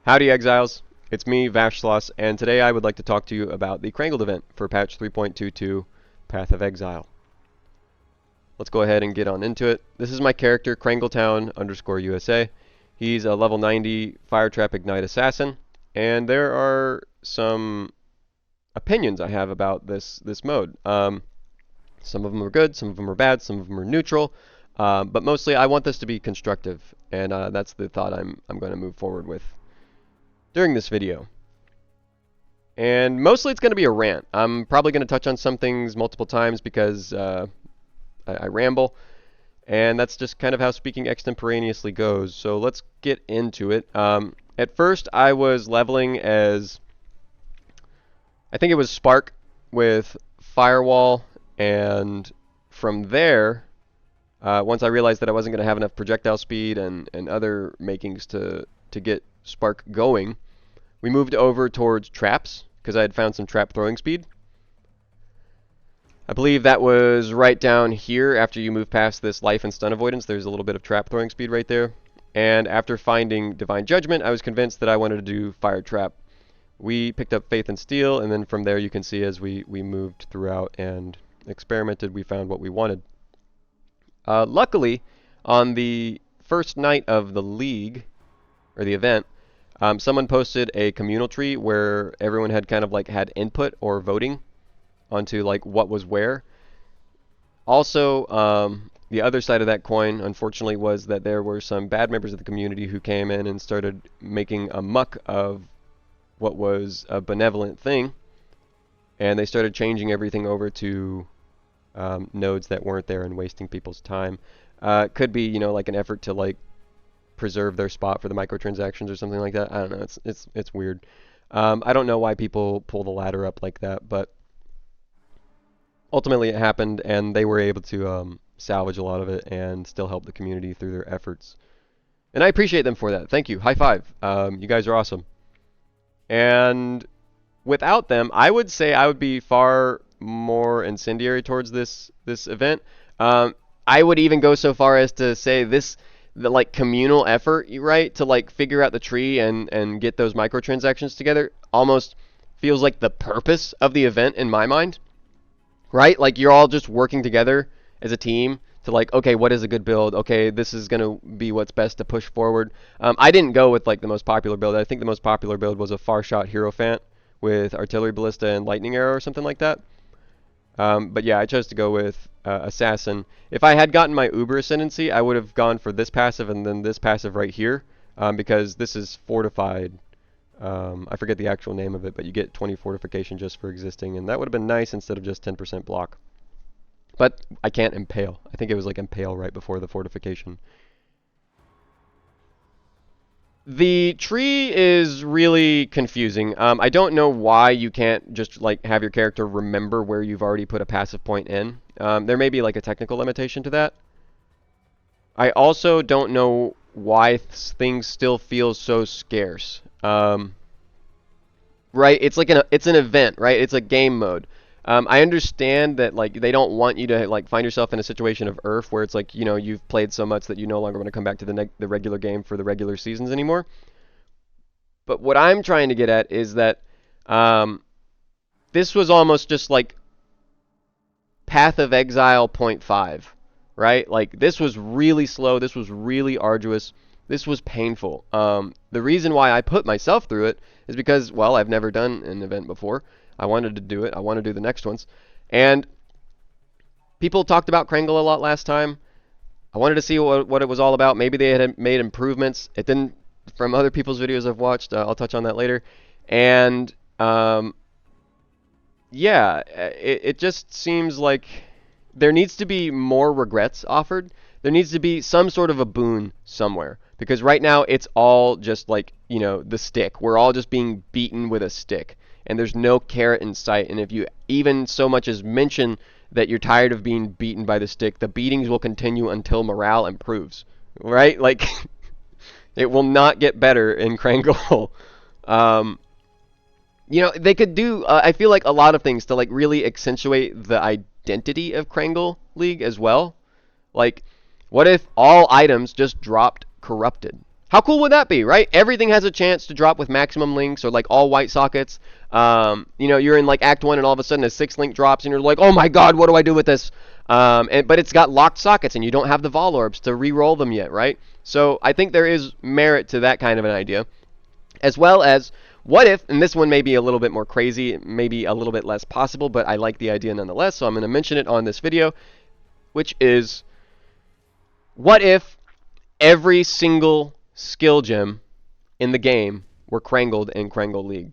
Howdy Exiles, it's me, Vashsloss, and today I would like to talk to you about the Krangle Event for patch 3.22, Path of Exile. Let's go ahead and get on into it. This is my character, Krangletown_USA. He's a level 90 Fire Trap Ignite Assassin, and there are some opinions I have about this mode. Some of them are good, some of them are bad, some of them are neutral, but mostly I want this to be constructive, and that's the thought I'm going to move forward with during this video. And mostly it's going to be a rant. I'm probably going to touch on some things multiple times because I ramble, and that's just kind of how speaking extemporaneously goes. So let's get into it. At first I was leveling as, I think it was Spark with Firewall, and from there, once I realized that I wasn't going to have enough projectile speed and other makings to get Spark going, we moved over towards traps because I had found some trap throwing speed. I believe that was right down here after you move past this life and stun avoidance. There's a little bit of trap throwing speed right there. And after finding Divine Judgment, I was convinced that I wanted to do Fire Trap. We picked up Faith and Steel, and then from there you can see as we moved throughout and experimented, we found what we wanted. Luckily, on the first night of the league, or the event, someone posted a communal tree where everyone had kind of like had input or voting onto like what was where. Also, the other side of that coin, unfortunately, was that there were some bad members of the community who came in and started making a muck of what was a benevolent thing, and they started changing everything over to nodes that weren't there and wasting people's time. Could be, you know, like an effort to like preserve their spot for the microtransactions or something like that. I don't know. It's weird. I don't know why people pull the ladder up like that, but ultimately it happened, and they were able to salvage a lot of it and still help the community through their efforts. And I appreciate them for that. Thank you. High five. You guys are awesome. And without them, I would say I would be far more incendiary towards this event. I would even go so far as to say the like communal effort, right, to like figure out the tree and get those microtransactions together almost feels like the purpose of the event in my mind, right? Like you're all just working together as a team to like, okay, what is a good build? Okay, this is going to be what's best to push forward. I didn't go with like the most popular build. I think the most popular build was a Far Shot Hierophant with Artillery Ballista and Lightning Arrow or something like that. But yeah, I chose to go with Assassin. If I had gotten my Uber Ascendancy, I would have gone for this passive and then this passive right here, because this is fortified. I forget the actual name of it, but you get 20 fortification just for existing, and that would have been nice instead of just 10% block. But I can't Impale. I think it was like Impale right before the fortification. The tree is really confusing. I don't know why you can't just like have your character remember where you've already put a passive point in. There may be like a technical limitation to that. I also don't know why things still feel so scarce. Right? It's like it's an event, right? It's a game mode. I understand that like they don't want you to like find yourself in a situation of Earth where it's like, you know, you've played so much that you no longer want to come back to the regular game for the regular seasons anymore. But what I'm trying to get at is that this was almost just like Path of Exile 0.5, right? Like this was really slow, this was really arduous, this was painful. The reason why I put myself through it is because, well, I've never done an event before. I wanted to do it. I want to do the next ones. And people talked about Krangle a lot last time. I wanted to see what it was all about. Maybe they had made improvements. It didn't, from other people's videos I've watched. I'll touch on that later. And yeah, it just seems like there needs to be more regrets offered. There needs to be some sort of a boon somewhere. Because right now it's all just like, you know, the stick. We're all just being beaten with a stick. And there's no carrot in sight. And if you even so much as mention that you're tired of being beaten by the stick, the beatings will continue until morale improves. Right? Like, it will not get better in Krangle. You know, they could do, I feel like, a lot of things to, like, really accentuate the identity of Krangle League as well. Like, what if all items just dropped corrupted? How cool would that be, right? Everything has a chance to drop with maximum links or like all white sockets. You know, you're in like Act 1 and all of a sudden a 6 link drops and you're like, oh my god, what do I do with this? But it's got locked sockets and you don't have the vol orbs to re-roll them yet, right? So I think there is merit to that kind of an idea. As well as, what if, and this one may be a little bit more crazy, maybe a little bit less possible, but I like the idea nonetheless, so I'm going to mention it on this video, which is, what if every single skill gem in the game were Krangled in Krangle League?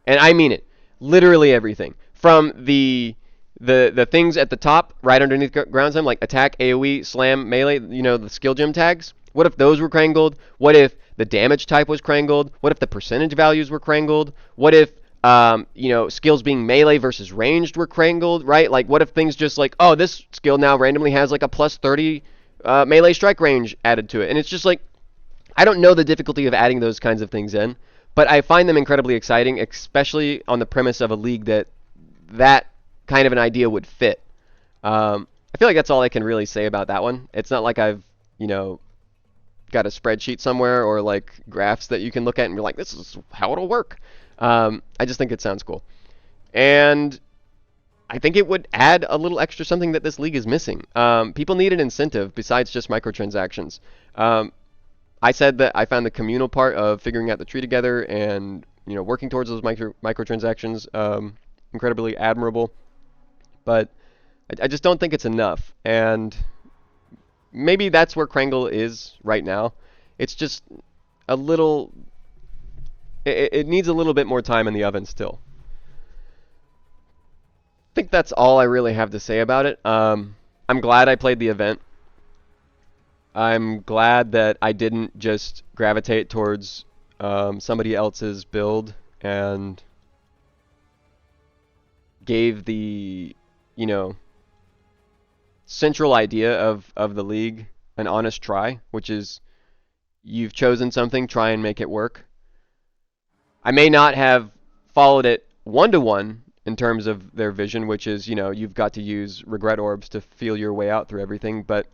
And I mean it. Literally everything. From the things at the top, right underneath ground slam, like attack, AoE, slam, melee, you know, the skill gem tags. What if those were Krangled? What if the damage type was Krangled? What if the percentage values were Krangled? What if, you know, skills being melee versus ranged were Krangled, right? Like, what if things just like, oh, this skill now randomly has like a plus 30 melee strike range added to it. And it's just like, I don't know the difficulty of adding those kinds of things in, but I find them incredibly exciting, especially on the premise of a league that kind of an idea would fit. I feel like that's all I can really say about that one. It's not like I've, you know, got a spreadsheet somewhere or like graphs that you can look at and be like, this is how it'll work. I just think it sounds cool. And I think it would add a little extra something that this league is missing. People need an incentive besides just microtransactions. I said that I found the communal part of figuring out the tree together and, you know, working towards those microtransactions incredibly admirable. But I just don't think it's enough. And maybe that's where Krangle is right now. It's just a little... It needs a little bit more time in the oven still. I think that's all I really have to say about it. I'm glad I played the event. I'm glad that I didn't just gravitate towards somebody else's build and gave the, you know, central idea of the league an honest try, which is you've chosen something, try and make it work. I may not have followed it one-to-one in terms of their vision, which is, you know, you've got to use regret orbs to feel your way out through everything, but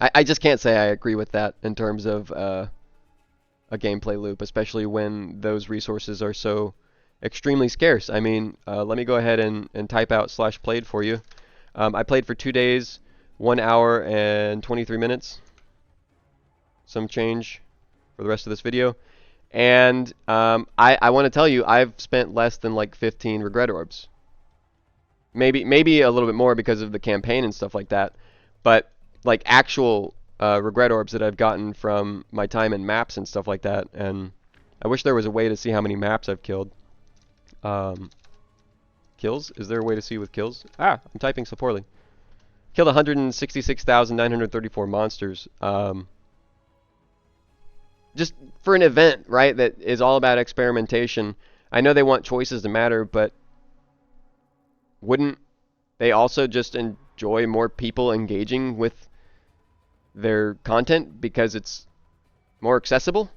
I just can't say I agree with that in terms of a gameplay loop, especially when those resources are so extremely scarce. I mean, let me go ahead and type out /played for you. I played for 2 days, 1 hour and 23 minutes. Some change for the rest of this video. And I want to tell you, I've spent less than like 15 regret orbs. Maybe a little bit more because of the campaign and stuff like that. But like actual regret orbs that I've gotten from my time in maps and stuff like that. And I wish there was a way to see how many maps I've killed. Kills? Is there a way to see with kills? Ah, I'm typing so poorly. Killed 166,934 monsters. Just for an event, right, that is all about experimentation. I know they want choices to matter, but wouldn't they also just enjoy more people engaging with their content because it's more accessible?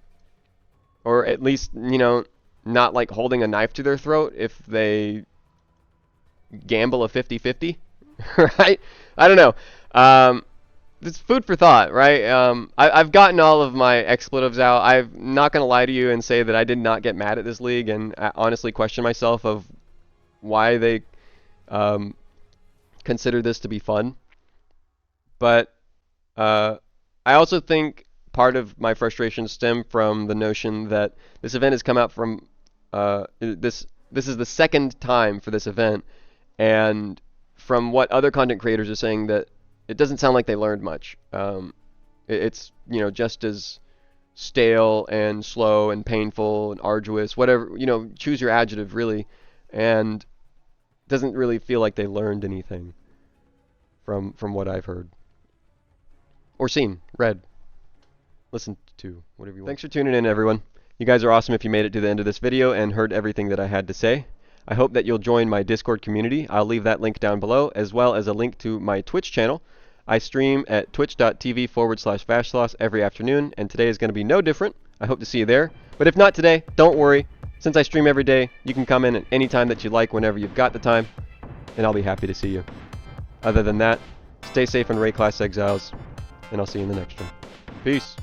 Or at least, you know, not like holding a knife to their throat if they gamble a 50-50, right? I don't know. It's food for thought, right? I've gotten all of my expletives out. I'm not going to lie to you and say that I did not get mad at this league, and I honestly question myself of why they consider this to be fun. But I also think part of my frustration stem from the notion that this event has come out from this is the second time for this event, and from what other content creators are saying, that it doesn't sound like they learned much. It's, you know, just as stale and slow and painful and arduous, whatever, you know, choose your adjective really, and doesn't really feel like they learned anything from what I've heard or seen, read, listened to, whatever you want. Thanks for tuning in, everyone. You guys are awesome if you made it to the end of this video and heard everything that I had to say. I hope that you'll join my Discord community. I'll leave that link down below, as well as a link to my Twitch channel. I stream at twitch.tv/Vashloss every afternoon, and today is going to be no different. I hope to see you there. But if not today, don't worry. Since I stream every day, you can come in at any time that you like, whenever you've got the time, and I'll be happy to see you. Other than that, stay safe in Class Exiles, and I'll see you in the next one. Peace.